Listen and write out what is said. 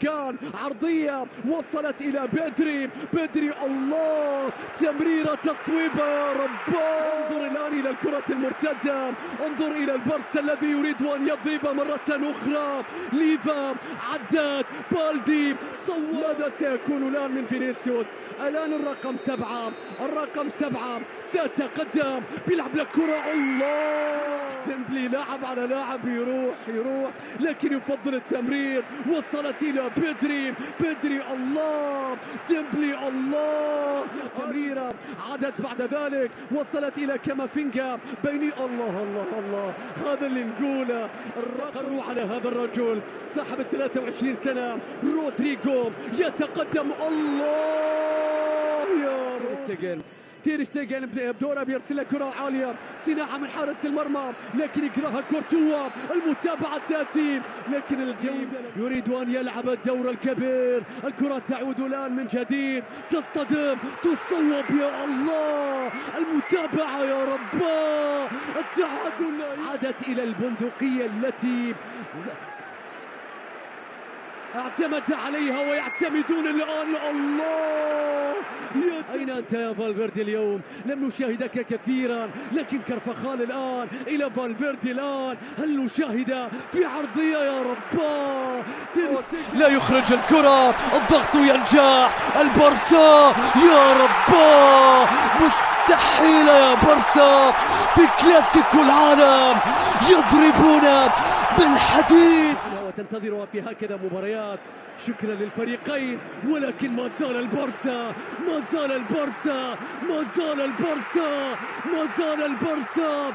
كامافينجا، عرضية وصلت إلى بدري الله، تمريرة تصويبة يا رب. انظر الآن إلى الكرة المرتدة، انظر إلى البرسا الذي يريد أن يضرب مرة أخرى. ليفا عدت، بالدي صوب. ماذا سيكون الآن من فينيسيوس؟ الآن الرقم سبعة سيتقدم، بيلعب لكرة الله. ديمبلي لاعب على لاعب، يروح لكن يفضل التمرير. وصلت إلى بدري الله، ديمبلي الله. تمريرة عادت بعد ذلك، وصلت إلى كامافينجا، بيني الله هذا اللي نقوله. الرقم على هذا الرجل صاحب 23 سنة، رودريغو يتقدم. الله يا تير شتيجن بدوره بيرسل كرة عالية، صناعة من حارس المرمى لكن يقراها كورتوا. المتابعة تأتي لكن الجيم يريد أن يلعب الدور الكبير. الكرة تعود الآن من جديد، تصطدم، تصوب يا الله. المتابعة يا رب، التعادل عادت إلى البندقية التي اعتمد عليها ويعتمدون الآن. الله، أين أنت يا فالفيردي اليوم؟ لم نشاهدك كثيرا، لكن كرفخال الآن إلى فالفيردي الآن. هل نشاهد في عرضية يا رب؟ لا يخرج الكرة، الضغط ينجح. البرسا يا رب، مستحيل يا برسا في كلاسيكو العالم يضربون بالحديد. وتنتظرها في هكذا مباريات. شكرا للفريقين، ولكن ما زال البرسا